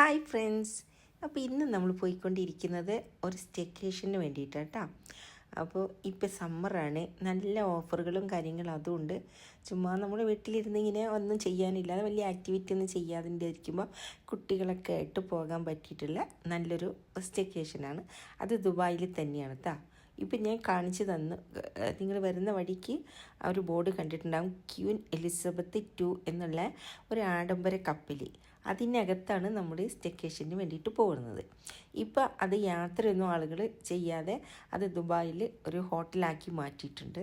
Hi friends. അപ്പോൾ ഇന്ന് നമ്മൾ പോയിക്കൊണ്ടിരിക്കുന്നത് ഒരു സ്റ്റേക്കേഷന് വേണ്ടിയിട്ടാണ് കേട്ടോ. അപ്പോൾ ഇപ്പോൾ സമ്മറാണ്, നല്ല ഓഫറുകളും കാര്യങ്ങളും അതുകൊണ്ട് ചുമ്മാ നമ്മൾ വീട്ടിലിരുന്ന് ഇങ്ങനെ ഒന്നും ചെയ്യാനില്ലാതെ വലിയ ആക്ടിവിറ്റി ഒന്നും ചെയ്യാതിൻ്റെ ഇരിക്കുമ്പോൾ കുട്ടികളൊക്കെ ആയിട്ട് പോകാൻ പറ്റിയിട്ടുള്ള നല്ലൊരു സ്റ്റേക്കേഷനാണ്. അത് ദുബായിൽ തന്നെയാണ് കേട്ടോ. ഇപ്പം ഞാൻ കാണിച്ചു തന്നു, നിങ്ങൾ വരുന്ന വഴിക്ക് ആ ഒരു ബോർഡ് കണ്ടിട്ടുണ്ടാകും, ക്യൂൻ എലിസബത്ത് 2 എന്നുള്ള ഒരു ആഡംബര കപ്പൽ. അതിനകത്താണ് നമ്മൾ സ്റ്റേക്കേഷന് വേണ്ടിയിട്ട് പോകുന്നത്. ഇപ്പം അത് യാത്രയൊന്നും ആളുകൾ ചെയ്യാതെ അത് ദുബായിൽ ഒരു ഹോട്ടലാക്കി മാറ്റിയിട്ടുണ്ട്.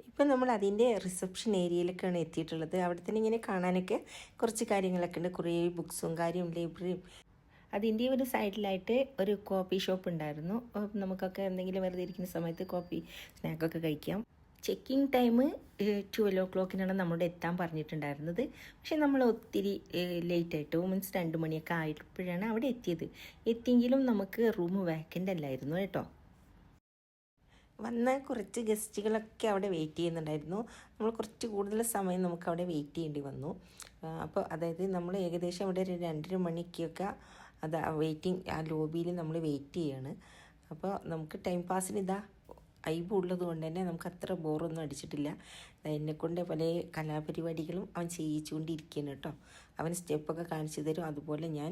ഇപ്പം നമ്മൾ അതിൻ്റെ റിസപ്ഷൻ ഏരിയയിലേക്കാണ് എത്തിയിട്ടുള്ളത്. അവിടെ തന്നെ ഇങ്ങനെ കാണാനൊക്കെ കുറച്ച് കാര്യങ്ങളൊക്കെ ഉണ്ട്, കുറേ ബുക്സും കാര്യവും ലൈബ്രറിയും. അതിൻ്റെ ഒരു സൈഡിലായിട്ട് ഒരു കോഫി ഷോപ്പ് ഉണ്ടായിരുന്നു. നമുക്കൊക്കെ എന്തെങ്കിലും വെറുതെ ഇരിക്കുന്ന സമയത്ത് കോഫി സ്നാക്കൊക്കെ കഴിക്കാം. ചെക്കിംഗ് ടൈം 12 o'clock നമ്മുടെ എത്താൻ പറഞ്ഞിട്ടുണ്ടായിരുന്നത്. പക്ഷേ നമ്മൾ ഒത്തിരി ലേറ്റായിട്ട് മീൻസ് 2 മണിയൊക്കെ ആയപ്പോഴാണ് അവിടെ എത്തിയെങ്കിലും നമുക്ക് റൂം വാക്കൻ്റ് അല്ലായിരുന്നു കേട്ടോ. വന്ന കുറച്ച് ഗസ്റ്റുകളൊക്കെ അവിടെ വെയിറ്റ് ചെയ്യുന്നുണ്ടായിരുന്നു. നമ്മൾ കുറച്ച് കൂടുതൽ സമയം നമുക്ക് അവിടെ വെയിറ്റ് ചെയ്യേണ്ടി വന്നു. അപ്പോൾ അതായത് നമ്മൾ ഏകദേശം അവിടെ ഒരു 2:30 മണിക്കൊക്കെ അത് വെയിറ്റിംഗ് ആ ലോബിയിൽ നമ്മൾ വെയിറ്റ് ചെയ്യാണ്. അപ്പോൾ നമുക്ക് ടൈം പാസിന് ഐബ് ഉള്ളത് കൊണ്ട് തന്നെ നമുക്ക് അത്ര ബോറൊന്നും അടിച്ചിട്ടില്ല. എന്നെക്കൊണ്ട് പല കലാപരിപാടികളും അവൻ ചെയ്യിച്ചുകൊണ്ടിരിക്കുകയാണ് കേട്ടോ. അവൻ സ്റ്റെപ്പൊക്കെ കാണിച്ചു തരും, അതുപോലെ ഞാൻ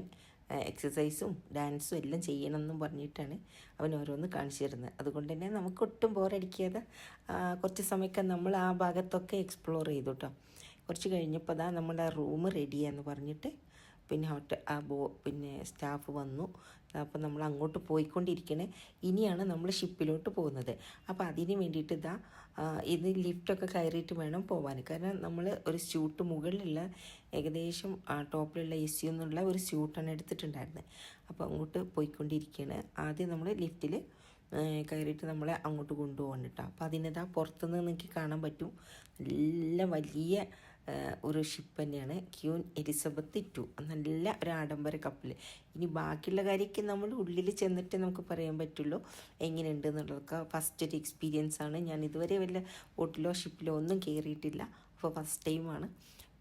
എക്സസൈസും ഡാൻസും എല്ലാം ചെയ്യണമെന്നും പറഞ്ഞിട്ടാണ് അവൻ ഓരോന്ന് കാണിച്ചു തരുന്നത്. അതുകൊണ്ട് തന്നെ നമുക്കൊട്ടും ബോറടിക്കാതെ കുറച്ച് സമയമൊക്കെ നമ്മൾ ആ ഭാഗത്തൊക്കെ എക്സ്പ്ലോർ ചെയ്തു കേട്ടോ. കുറച്ച് കഴിഞ്ഞപ്പോൾ നമ്മുടെ റൂം റെഡിയാന്ന് പറഞ്ഞിട്ട് പിന്നെ സ്റ്റാഫ് വന്നു. അപ്പോൾ നമ്മൾ അങ്ങോട്ട് പോയിക്കൊണ്ടിരിക്കണേ. ഇനിയാണ് നമ്മൾ ഷിപ്പിലോട്ട് പോകുന്നത്. അപ്പോൾ അതിന് വേണ്ടിയിട്ട് ഇത് ലിഫ്റ്റൊക്കെ കയറിയിട്ട് വേണം പോകാൻ. കാരണം നമ്മൾ ഒരു സ്യൂട്ട് മുകളിലുള്ള ഏകദേശം ടോപ്പിലുള്ള AC എന്നുള്ള ഒരു സ്യൂട്ടാണ് എടുത്തിട്ടുണ്ടായിരുന്നത്. അപ്പോൾ അങ്ങോട്ട് പോയിക്കൊണ്ടിരിക്കുകയാണ്. ആദ്യം നമ്മൾ ലിഫ്റ്റിൽ കയറിയിട്ട് നമ്മളെ അങ്ങോട്ട് കൊണ്ടുപോകണം കേട്ടോ. അപ്പോൾ അതിനതാ പുറത്തുനിന്ന് നിങ്ങൾക്ക് കാണാൻ പറ്റും, നല്ല വലിയ ഒരു ഷിപ്പ് തന്നെയാണ് ക്യൂൻ എലിസബത്ത് 2. നല്ല ഒരു ആഡംബര കപ്പൽ. ഇനി ബാക്കിയുള്ള കാര്യമൊക്കെ നമ്മൾ ഉള്ളിൽ ചെന്നിട്ട് നമുക്ക് പറയാൻ പറ്റുള്ളൂ എങ്ങനെയുണ്ട് എന്നുള്ളതൊക്കെ. ഫസ്റ്റ് ഒരു എക്സ്പീരിയൻസ് ആണ്. ഞാൻ ഇതുവരെ വല്ല ബോട്ടിലോ ഷിപ്പിലോ ഒന്നും കയറിയിട്ടില്ല. അപ്പോൾ ഫസ്റ്റ് ടൈമാണ്.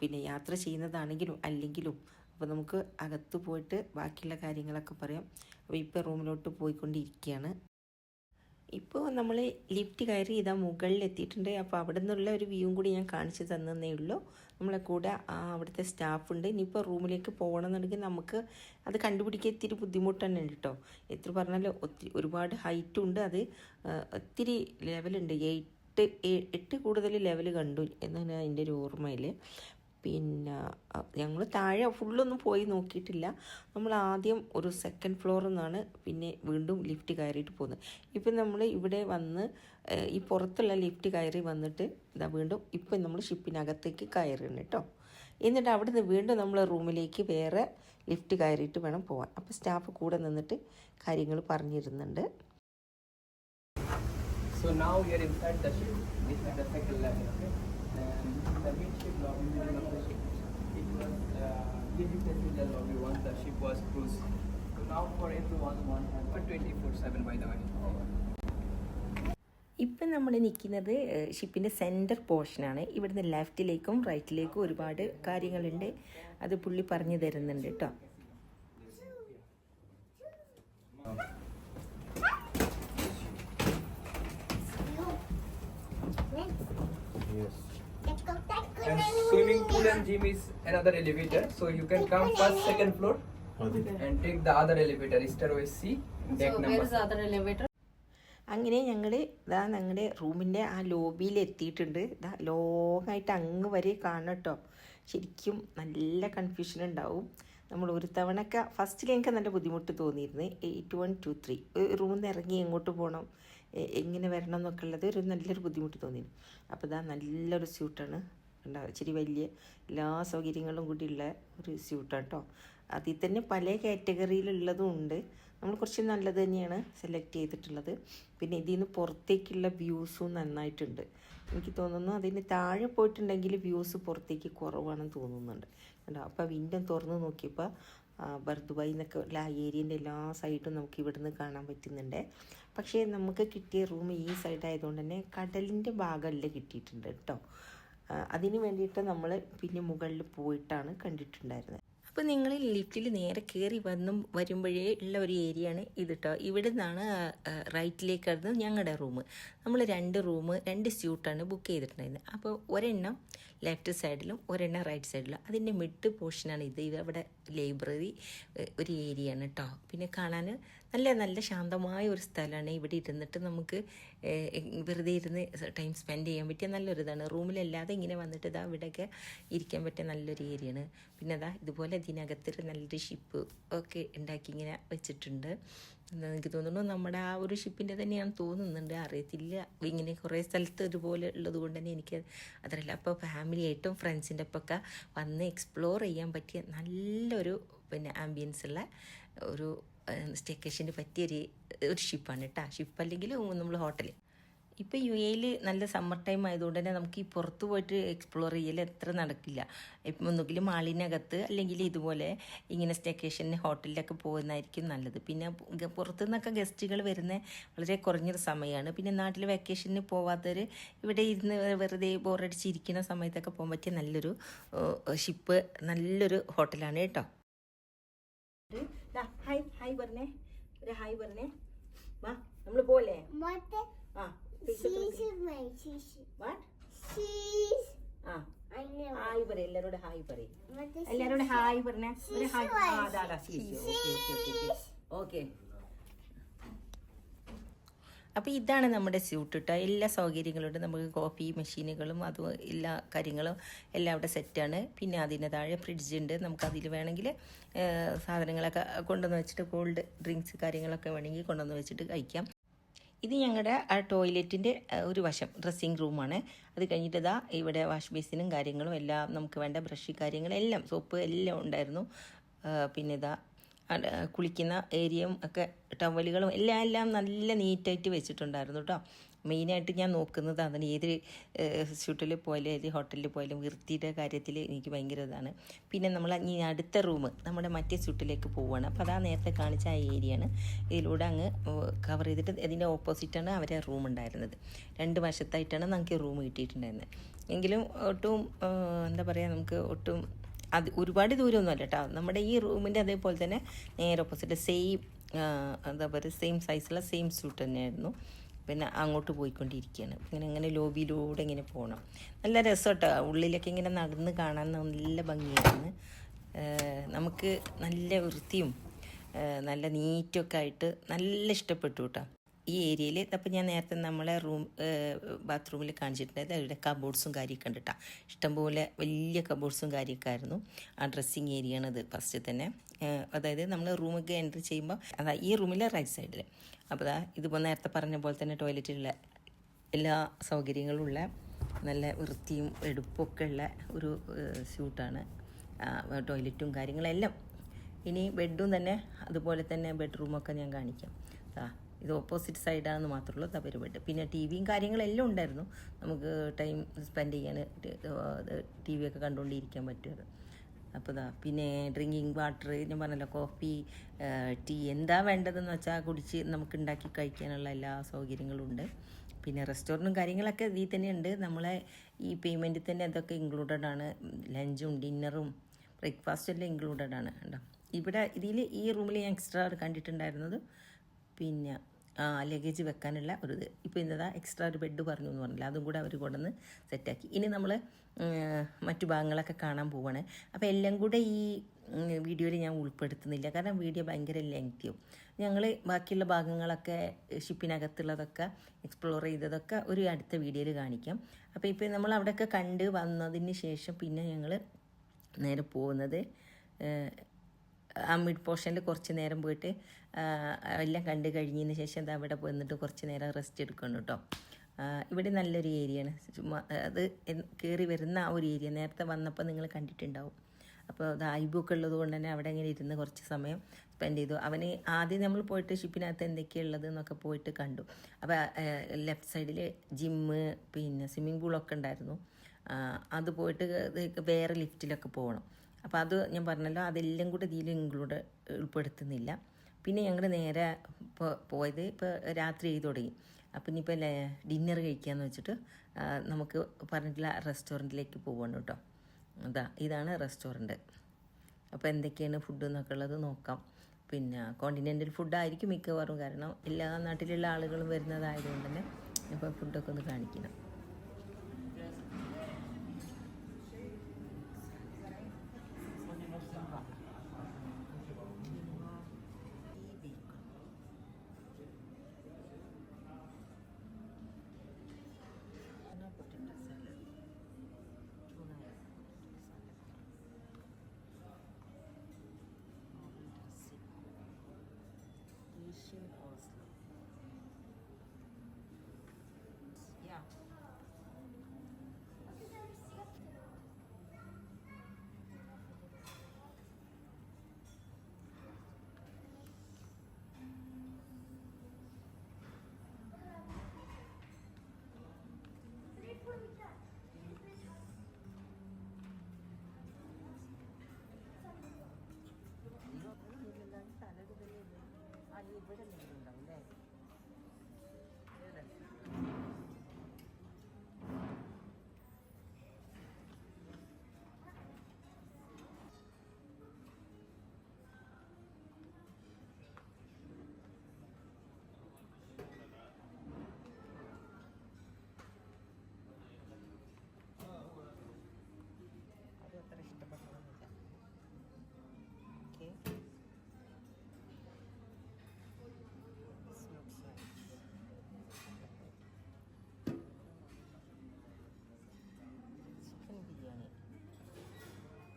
പിന്നെ യാത്ര ചെയ്യുന്നതാണെങ്കിലും അല്ലെങ്കിലും അപ്പോൾ നമുക്ക് അകത്ത് പോയിട്ട് ബാക്കിയുള്ള കാര്യങ്ങളൊക്കെ പറയാം. അപ്പോൾ ഇപ്പോൾ റൂമിലോട്ട് പോയിക്കൊണ്ടിരിക്കുകയാണ്. ഇപ്പോൾ നമ്മൾ ലിഫ്റ്റ് കയറി മുകളിൽ എത്തിയിട്ടുണ്ട്. അപ്പോൾ അവിടെ നിന്നുള്ള ഒരു വ്യൂവും കൂടി ഞാൻ കാണിച്ചു തന്നേ ഉള്ളൂ. നമ്മളെ കൂടെ അവിടുത്തെ സ്റ്റാഫുണ്ട്. ഇനിയിപ്പോൾ റൂമിലേക്ക് പോകണമെന്നുണ്ടെങ്കിൽ നമുക്ക് അത് കണ്ടുപിടിക്കാൻ ഇത്തിരി ബുദ്ധിമുട്ട് തന്നെ ഉണ്ട് കേട്ടോ. എത്ര പറഞ്ഞാലും ഒരുപാട് ഹൈറ്റും ഉണ്ട്. അത് ഒത്തിരി ലെവലുണ്ട്, 8 കൂടുതൽ ലെവൽ കണ്ടു എന്നാണ് അതിൻ്റെ ഒരു ഓർമ്മയിൽ. പിന്നെ ഞങ്ങൾ താഴെ ഫുള്ളൊന്നും പോയി നോക്കിയിട്ടില്ല. നമ്മൾ ആദ്യം ഒരു 2nd ഫ്ലോറിൽ നിന്നാണ് പിന്നെ വീണ്ടും ലിഫ്റ്റ് കയറിയിട്ട് പോകുന്നത്. ഇപ്പം നമ്മൾ ഇവിടെ വന്ന് ഈ പുറത്തുള്ള ലിഫ്റ്റ് കയറി വന്നിട്ട് വീണ്ടും ഇപ്പം നമ്മൾ ഷിപ്പിനകത്തേക്ക് കയറുകയാണ് കേട്ടോ. എന്നിട്ട് അവിടെ നിന്ന് വീണ്ടും നമ്മൾ റൂമിലേക്ക് വേറെ ലിഫ്റ്റ് കയറിയിട്ട് വേണം പോകാൻ. അപ്പോൾ സ്റ്റാഫ് കൂടെ നിന്നിട്ട് കാര്യങ്ങൾ പറഞ്ഞിരുന്നുണ്ട്. So now we are inside the ship. This is the second level, okay? And the midship lobby of the ship. It was limited to the lobby once the ship was cruised. So now for everyone, one has 24/7 by the way. ഇപ്പം നമ്മൾ നിൽക്കുന്നത് ഷിപ്പിൻ്റെ centre പോർഷനാണ്. ഇവിടുന്ന് ലെഫ്റ്റിലേക്കും റൈറ്റിലേക്കും ഒരുപാട് കാര്യങ്ങളുണ്ട്. അത് പുള്ളി പറഞ്ഞു തരുന്നുണ്ട് കേട്ടോ. Yes. And swimming pool and gym is another elevator. So you can come first, 2nd floor and take the other elevator, stairway C, deck number. So where is the other elevator? അങ്ങനെ ഞങ്ങൾ ഞങ്ങളുടെ റൂമിൻ്റെ ആ ലോബിയിൽ എത്തിയിട്ടുണ്ട്. ലോങ്ങായിട്ട് അങ്ങ് വരെ കാണണം കേട്ടോ. ശരിക്കും നല്ല കൺഫ്യൂഷൻ ഉണ്ടാവും. നമ്മൾ ഒരു തവണയൊക്കെ ഫസ്റ്റിൽ എനിക്ക് നല്ല ബുദ്ധിമുട്ട് തോന്നിയിരുന്നു. 8123 റൂമിൽ നിന്ന് ഇറങ്ങി എങ്ങോട്ട് പോകണം, എങ്ങനെ വരണം എന്നൊക്കെ ഉള്ളത് ഒരു നല്ലൊരു ബുദ്ധിമുട്ട് തോന്നിയിരുന്നു. അപ്പോൾ നല്ലൊരു സ്യൂട്ടാണ് ഉണ്ടാവുക. ഇച്ചിരി വലിയ എല്ലാ സൗകര്യങ്ങളും കൂടിയുള്ള ഒരു സ്യൂട്ടാണ് കേട്ടോ. അതിൽ തന്നെ പല കാറ്റഗറിയിലുള്ളതും ഉണ്ട്. നമ്മൾ കുറച്ച് നല്ലത് തന്നെയാണ് സെലക്ട് ചെയ്തിട്ടുള്ളത്. പിന്നെ ഇതിൽ നിന്ന് പുറത്തേക്കുള്ള വ്യൂസും നന്നായിട്ടുണ്ട്. എനിക്ക് തോന്നുന്നു അതിന് താഴെ പോയിട്ടുണ്ടെങ്കിൽ വ്യൂസ് പുറത്തേക്ക് കുറവാണെന്ന് തോന്നുന്നുണ്ട് കേട്ടോ. അപ്പോൾ വിൻഡോ തുറന്ന് നോക്കിയപ്പോൾ ബർദുബായി എന്നൊക്കെ ഉള്ള ആ ഏരിയൻ്റെ എല്ലാ സൈഡും നമുക്ക് ഇവിടുന്ന് കാണാൻ പറ്റുന്നുണ്ട്. പക്ഷേ നമുക്ക് കിട്ടിയ റൂം ഈ സൈഡ് ആയതുകൊണ്ട് തന്നെ കടലിൻ്റെ ഭാഗമല്ല കിട്ടിയിട്ടുണ്ട് കേട്ടോ. അതിന് വേണ്ടിയിട്ട് നമ്മൾ പിന്നെ മുകളിൽ പോയിട്ടാണ് കണ്ടിട്ടുണ്ടായിരുന്നത്. അപ്പോൾ നിങ്ങൾ ലിഫ്റ്റിൽ നേരെ കയറി വരുമ്പോഴേ ഉള്ള ഒരു ഏരിയയാണ് ഇത് കേട്ടോ. ഇവിടെ നിന്നാണ് റൈറ്റിലേക്കായിരുന്നു ഞങ്ങളുടെ റൂം. നമ്മൾ 2 റൂം 2 സ്യൂട്ടാണ് ബുക്ക് ചെയ്തിട്ടുണ്ടായിരുന്നത്. അപ്പോൾ ഒരെണ്ണം ലെഫ്റ്റ് സൈഡിലും ഒരെണ്ണം റൈറ്റ് സൈഡിലും. അതിൻ്റെ മിഡ് പോർഷനാണ് ഇത്. അവിടെ ലൈബ്രറി ഒരു ഏരിയയാണ് കേട്ടോ. പിന്നെ കാണാൻ നല്ല ശാന്തമായ ഒരു സ്ഥലമാണ്. ഇവിടെ ഇരുന്നിട്ട് നമുക്ക് വെറുതെ ഇരുന്ന് ടൈം സ്പെൻഡ് ചെയ്യാൻ പറ്റിയ നല്ലൊരിതാണ്. റൂമിലല്ലാതെ ഇങ്ങനെ വന്നിട്ട് ഇതാ ഇവിടെയൊക്കെ ഇരിക്കാൻ പറ്റിയ നല്ലൊരു ഏരിയയാണ്. പിന്നെ അതാ ഇതുപോലെ ഇതിനകത്തൊരു നല്ലൊരു ഷിപ്പ് ഒക്കെ ഉണ്ടാക്കി ഇങ്ങനെ വെച്ചിട്ടുണ്ട്. എനിക്ക് തോന്നുന്നു നമ്മുടെ ആ ഒരു ഷിപ്പിൻ്റെ തന്നെയാണ് തോന്നുന്നുണ്ട്, അറിയത്തില്ല. ഇങ്ങനെ കുറേ സ്ഥലത്ത് ഇതുപോലെ ഉള്ളത് കൊണ്ട് തന്നെ എനിക്ക് അതറിയില്ല. അപ്പോൾ ഫാമിലി ആയിട്ടും ഫ്രണ്ട്സിൻ്റെ ഒപ്പൊക്കെ വന്ന് എക്സ്പ്ലോർ ചെയ്യാൻ പറ്റിയ നല്ലൊരു ആംബിയൻസ് ഉള്ള ഒരു സ്റ്റേക്കേഷന് പറ്റിയൊരു ഷിപ്പാണ് കേട്ടോ. ഷിപ്പ് അല്ലെങ്കിൽ നമ്മൾ ഹോട്ടൽ. ഇപ്പോൾ UAE നല്ല സമ്മർ ടൈം ആയതുകൊണ്ട് തന്നെ നമുക്ക് ഈ പുറത്ത് പോയിട്ട് എക്സ്പ്ലോർ ചെയ്യൽ എത്ര നടക്കില്ല. ഇപ്പം ഒന്നുകിൽ മാളിനകത്ത് അല്ലെങ്കിൽ ഇതുപോലെ ഇങ്ങനെ സ്റ്റേക്കേഷന് ഹോട്ടലിലൊക്കെ പോകുന്നതായിരിക്കും നല്ലത്. പിന്നെ പുറത്തു നിന്നൊക്കെ ഗസ്റ്റുകൾ വരുന്ന വളരെ കുറഞ്ഞൊരു സമയമാണ്. പിന്നെ നാട്ടിൽ വെക്കേഷന് പോവാത്തവർ ഇവിടെ ഇരുന്ന് വെറുതെ ബോറടിച്ചിരിക്കുന്ന സമയത്തൊക്കെ പോകാൻ പറ്റിയ നല്ലൊരു ഷിപ്പ്, നല്ലൊരു ഹോട്ടലാണ് കേട്ടോ. ഹായ് പറഞ്ഞേ, ഒരു ഹായ് പറഞ്ഞേ. വാ നമ്മൾ പോലെ ഹായ് പറയും എല്ലാരോടും. ഹായ് പറയും എല്ലാരോടും. ഹായ് പറഞ്ഞേ, ഒരു ഹായ്. അതാ ഓക്കെ. അപ്പോൾ ഇതാണ് നമ്മുടെ സ്യൂട്ട് കേട്ടോ. എല്ലാ സൗകര്യങ്ങളുണ്ട്. നമുക്ക് കോഫി മെഷീനുകളും അതും എല്ലാ കാര്യങ്ങളും എല്ലാം അവിടെ സെറ്റാണ്. പിന്നെ അതിന് താഴെ ഫ്രിഡ്ജ് ഉണ്ട്. നമുക്കതിൽ വേണമെങ്കിൽ സാധനങ്ങളൊക്കെ കൊണ്ടുവന്ന് വെച്ചിട്ട് കോൾഡ് ഡ്രിങ്ക്സ് കാര്യങ്ങളൊക്കെ വേണമെങ്കിൽ കൊണ്ടുവന്ന് വെച്ചിട്ട് കഴിക്കാം. ഇത് ഞങ്ങളുടെ ആ ടോയ്ലറ്റിൻ്റെ ഒരു വശം ഡ്രസ്സിങ് റൂമാണ്. അത് കഴിഞ്ഞിട്ട് ഇതാ ഇവിടെ വാഷ് ബേസിനും കാര്യങ്ങളും എല്ലാം നമുക്ക് വേണ്ട ബ്രഷ് കാര്യങ്ങളെല്ലാം സോപ്പ് എല്ലാം ഉണ്ടായിരുന്നു. പിന്നെ ഇതാ കുളിക്കുന്ന ഏരിയയും ഒക്കെ ടവലുകളും എല്ലാം നല്ല നീറ്റായിട്ട് വെച്ചിട്ടുണ്ടായിരുന്നു കേട്ടോ. മെയിനായിട്ട് ഞാൻ നോക്കുന്നത് അതിന് ഏത് ഷൂട്ടിൽ പോയാലും ഏത് ഹോട്ടലിൽ പോയാലും വൃത്തിയുടെ കാര്യത്തിൽ എനിക്ക് ഭയങ്കര ഇതാണ്. പിന്നെ നമ്മൾ ഈ അടുത്ത റൂം നമ്മുടെ മറ്റേ ഷൂട്ടിലേക്ക് പോവുകയാണ്. അപ്പോൾ അതാ നേരത്തെ കാണിച്ച ആ ഏരിയയാണ്. ഇതിലൂടെ അങ്ങ് കവർ ചെയ്തിട്ട് ഇതിൻ്റെ ഓപ്പോസിറ്റാണ് അവരെ റൂം ഉണ്ടായിരുന്നത്. 2 വശത്തായിട്ടാണ് നമുക്ക് റൂം കിട്ടിയിട്ടുണ്ടായിരുന്നത്. എങ്കിലും ഒട്ടും എന്താ പറയുക, നമുക്ക് ഒട്ടും അത് ഒരുപാട് ദൂരമൊന്നുമല്ല കേട്ടോ. നമ്മുടെ ഈ റൂമിൻ്റെ അതേപോലെ തന്നെ നേരെ ഓപ്പോസിറ്റ് സെയിം എന്താ പറയുക സെയിം സൈസുള്ള സെയിം സ്യൂട്ട് തന്നെയായിരുന്നു. പിന്നെ അങ്ങോട്ട് പോയിക്കൊണ്ടിരിക്കുകയാണ്. ഇങ്ങനെ ലോബിയിലൂടെ ഇങ്ങനെ പോകണം. നല്ല രസം കേട്ടോ. ഉള്ളിലൊക്കെ ഇങ്ങനെ നടന്ന് കാണാൻ നല്ല ഭംഗിയാണ്. നമുക്ക് നല്ല വൃത്തിയും നല്ല നീറ്റൊക്കെ ആയിട്ട് നല്ല ഇഷ്ടപ്പെട്ടു കേട്ടോ ഈ ഏരിയയിൽ. അപ്പോൾ ഞാൻ നേരത്തെ നമ്മളെ ബാത്റൂമിൽ കാണിച്ചിട്ടുണ്ടായത് അവിടെ കബോർഡ്സും കാര്യമൊക്കെ ഉണ്ട് കേട്ടോ. ഇഷ്ടംപോലെ വലിയ കബോർഡ്സും കാര്യമൊക്കെ ആയിരുന്നു. ആ ഡ്രസ്സിങ് ഏരിയയാണത് ഫസ്റ്റ് തന്നെ. അതായത് നമ്മൾ റൂമൊക്കെ എൻട്രി ചെയ്യുമ്പോൾ അതാ ഈ റൂമിലെ റൈറ്റ് സൈഡിൽ. അപ്പോൾ ഇതിപ്പോൾ നേരത്തെ പറഞ്ഞ പോലെ തന്നെ ടോയ്ലറ്റിലുള്ള എല്ലാ സൗകര്യങ്ങളുള്ള നല്ല വൃത്തിയും എടുപ്പൊക്കെ ഉള്ള ഒരു സ്യൂട്ടാണ്. ടോയ്ലറ്റും കാര്യങ്ങളെല്ലാം. ഇനി ബെഡും തന്നെ അതുപോലെ തന്നെ ബെഡ്റൂമൊക്കെ ഞാൻ കാണിക്കാം. ഇത് ഓപ്പോസിറ്റ് സൈഡാണെന്ന് മാത്രമേ ഉള്ളൂ അവർ ബെഡ്. പിന്നെ TVയും കാര്യങ്ങളെല്ലാം ഉണ്ടായിരുന്നു. നമുക്ക് ടൈം സ്പെൻഡ് ചെയ്യാൻ TV ഒക്കെ കണ്ടുകൊണ്ടിരിക്കാൻ പറ്റുമത്. അപ്പോൾ പിന്നെ ഡ്രിങ്കിങ് വാട്ടർ ഞാൻ പറഞ്ഞല്ലോ, കോഫി ടീ എന്താ വേണ്ടതെന്ന് വെച്ചാൽ കുടിച്ച് നമുക്ക് ഉണ്ടാക്കി കഴിക്കാനുള്ള എല്ലാ സൗകര്യങ്ങളും ഉണ്ട്. പിന്നെ റെസ്റ്റോറൻറ്റും കാര്യങ്ങളൊക്കെ ഇതിൽ തന്നെ ഉണ്ട്. നമ്മളെ ഈ പേയ്മെൻറ്റിൽ തന്നെ അതൊക്കെ ഇൻക്ലൂഡഡ് ആണ്. ലഞ്ചും ഡിന്നറും ബ്രേക്ക്ഫാസ്റ്റും എല്ലാം ഇൻക്ലൂഡഡ് ആണ് കേട്ടോ. ഇവിടെ ഈ റൂമിൽ ഞാൻ എക്സ്ട്രാ കണ്ടിട്ടുണ്ടായിരുന്നത് പിന്നെ ലഗേജ് വെക്കാനുള്ള ഒരു ഇത്. ഇപ്പോൾ ഇന്നതാ എക്സ്ട്രാ ഒരു ബെഡ് പറഞ്ഞു എന്ന് പറഞ്ഞില്ല, അതും കൂടെ അവർ കൊണ്ടുവന്ന് സെറ്റാക്കി. ഇനി നമ്മൾ മറ്റു ഭാഗങ്ങളൊക്കെ കാണാൻ പോവുകയാണ്. അപ്പോൾ എല്ലാം കൂടെ ഈ വീഡിയോയിൽ ഞാൻ ഉൾപ്പെടുത്തുന്നില്ല, കാരണം വീഡിയോ ഭയങ്കര ലെങ്തിയും. ഞങ്ങൾ ബാക്കിയുള്ള ഭാഗങ്ങളൊക്കെ ഷിപ്പിനകത്തുള്ളതൊക്കെ എക്സ്പ്ലോർ ചെയ്തതൊക്കെ ഒരു അടുത്ത വീഡിയോയിൽ കാണിക്കാം. അപ്പോൾ ഇപ്പോൾ നമ്മൾ അവിടെയൊക്കെ കണ്ട് വന്നതിന് ശേഷം പിന്നെ ഞങ്ങൾ നേരെ പോകുന്നത് ആ മിഡ് പോർഷനിൽ കുറച്ച് നേരം പോയിട്ട് എല്ലാം കണ്ട് കഴിഞ്ഞതിന് ശേഷം അവിടെ വന്നിട്ട് കുറച്ച് നേരം റെസ്റ്റ് എടുക്കണം കേട്ടോ. ഇവിടെ നല്ലൊരു ഏരിയയാണ്. ചുമ്മാ അത് കയറി വരുന്ന ആ ഒരു ഏരിയ നേരത്തെ വന്നപ്പോൾ നിങ്ങൾ കണ്ടിട്ടുണ്ടാവും. അപ്പോൾ അത് ഐബുക്ക് ഉള്ളത് കൊണ്ട് തന്നെ അവിടെ ഇങ്ങനെ ഇരുന്ന് കുറച്ച് സമയം സ്പെൻഡ് ചെയ്തു. അവന് ആദ്യം നമ്മൾ പോയിട്ട് ഷിപ്പിനകത്ത് എന്തൊക്കെയുള്ളത് എന്നൊക്കെ പോയിട്ട് കണ്ടു. അപ്പോൾ ലെഫ്റ്റ് സൈഡിൽ ജിമ്മ് പിന്നെ സ്വിമ്മിംഗ് പൂളൊക്കെ ഉണ്ടായിരുന്നു. അത് പോയിട്ട് വേറെ ലിഫ്റ്റിലൊക്കെ പോകണം. അപ്പോൾ അത് ഞാൻ പറഞ്ഞല്ലോ, അതെല്ലാം കൂടെ ഇതിൽ ഉൾപ്പെടുത്തുന്നില്ല. പിന്നെ ഞങ്ങൾ നേരെ പോയത് ഇപ്പോൾ രാത്രി ആയി തുടങ്ങി. അപ്പം ഇനിയിപ്പോൾ ഡിന്നർ കഴിക്കാമെന്ന് വെച്ചിട്ട് നമുക്ക് പറഞ്ഞിട്ടുള്ള റെസ്റ്റോറൻറ്റിലേക്ക് പോവാണ് കേട്ടോ. ഇതാണ് റെസ്റ്റോറൻറ്റ്. അപ്പോൾ എന്തൊക്കെയാണ് ഫുഡ് എന്നൊക്കെ ഉള്ളത് നോക്കാം. പിന്നെ കോണ്ടിനെൻ്റൽ ഫുഡായിരിക്കും മിക്കവാറും, കാരണം എല്ലാ നാട്ടിലുള്ള ആളുകളും വരുന്നതായതുകൊണ്ട് തന്നെ ഇപ്പോൾ ഫുഡൊക്കെ ഒന്ന് കാണിക്കണം. Yeah. ഇവിടെ ഉണ്ടാവും അല്ലേ? അത് അത്ര ഇഷ്ടപ്പെട്ടതൊന്നുമില്ല. Okay, chicken biryani.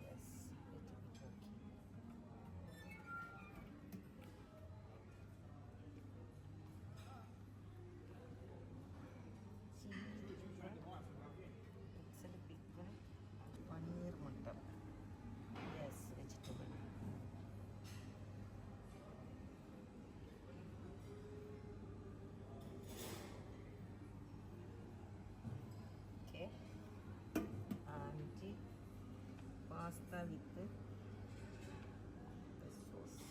Yes, okay. Paneer matar. Yes, vegetable. Okay, and pasta with sauce.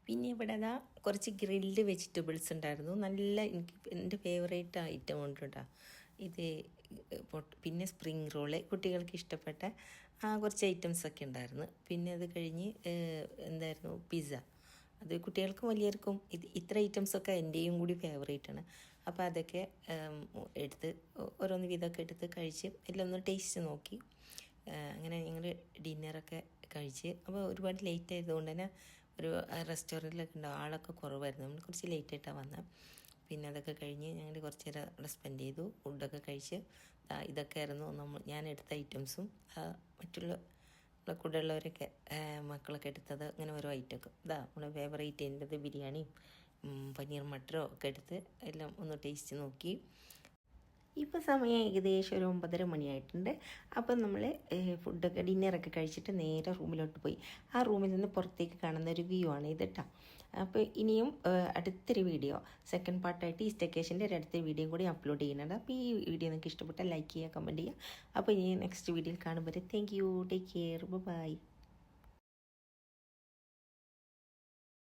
പിന്നെ ഇവിടെ അതാ കുറച്ച് ഗ്രിൽഡ് വെജിറ്റബിൾസ് ഉണ്ടായിരുന്നു. നല്ല എനിക്ക് എൻ്റെ ഫേവറേറ്റ് ഐറ്റം ഉണ്ട് കേട്ടോ ഇത്. പിന്നെ സ്പ്രിങ് റോള്, കുട്ടികൾക്ക് ഇഷ്ടപ്പെട്ട കുറച്ച് ഐറ്റംസൊക്കെ ഉണ്ടായിരുന്നു. പിന്നെ അത് കഴിഞ്ഞ് എന്തായിരുന്നു, പിസ്സ. അത് കുട്ടികൾക്കും വലിയവർക്കും ഇത്ര ഐറ്റംസൊക്കെ എൻ്റെയും കൂടി ഫേവറേറ്റാണ്. അപ്പോൾ അതൊക്കെ എടുത്ത് ഓരോന്ന് വീതമൊക്കെ എടുത്ത് കഴിച്ച് എല്ലാം ഒന്ന് ടേസ്റ്റ് നോക്കി. അങ്ങനെ ഞങ്ങൾ ഡിന്നറൊക്കെ കഴിച്ച്. അപ്പോൾ ഒരുപാട് ലേറ്റ് ആയതുകൊണ്ട് തന്നെ ഒരു റെസ്റ്റോറൻറ്റിലൊക്കെ ഉണ്ടാവും, ആളൊക്കെ കുറവായിരുന്നു. നമ്മൾ കുറച്ച് ലേറ്റായിട്ടാണ് വന്നത്. പിന്നെ അതൊക്കെ കഴിഞ്ഞ് ഞങ്ങൾ കുറച്ച് നേരം അവിടെ സ്പെൻഡ് ചെയ്തു, ഫുഡൊക്കെ കഴിച്ച്. ഇതൊക്കെ ആയിരുന്നു ഞാൻ എടുത്ത ഐറ്റംസും മറ്റുള്ള കൂടെ ഉള്ളവരൊക്കെ മക്കളൊക്കെ എടുത്തത്. അങ്ങനെ ഓരോ ഐറ്റമൊക്കെ നമ്മുടെ ഫേവറേറ്റ് എൻ്റെത് ബിരിയാണിയും പനീർ മട്ടറോ ഒക്കെ എടുത്ത് എല്ലാം ഒന്ന് ടേസ്റ്റ് നോക്കി. ഇപ്പോൾ സമയം ഏകദേശം ഒരു 9:30 മണിയായിട്ടുണ്ട്. അപ്പം നമ്മൾ ഫുഡൊക്കെ ഡിന്നറൊക്കെ കഴിച്ചിട്ട് നേരെ റൂമിലോട്ട് പോയി. ആ റൂമിൽ നിന്ന് പുറത്തേക്ക് കാണുന്ന ഒരു വ്യൂ ആണ് ഇത് കേട്ടോ. അപ്പോൾ ഇനിയും അടുത്തൊരു വീഡിയോ സെക്കൻഡ് പാർട്ടായിട്ട് ഈ സ്റ്റേക്കേഷൻ്റെ ഒരു അടുത്ത വീഡിയോ കൂടി അപ്ലോഡ് ചെയ്യുന്നുണ്ട്. അപ്പോൾ ഈ വീഡിയോ നിങ്ങൾക്ക് ഇഷ്ടപ്പെട്ടാൽ ലൈക്ക് ചെയ്യുക, കമൻറ്റ് ചെയ്യുക. അപ്പോൾ ഇനി നെക്സ്റ്റ് വീഡിയോയിൽ കാണുമ്പോൾ thank you, take care, by.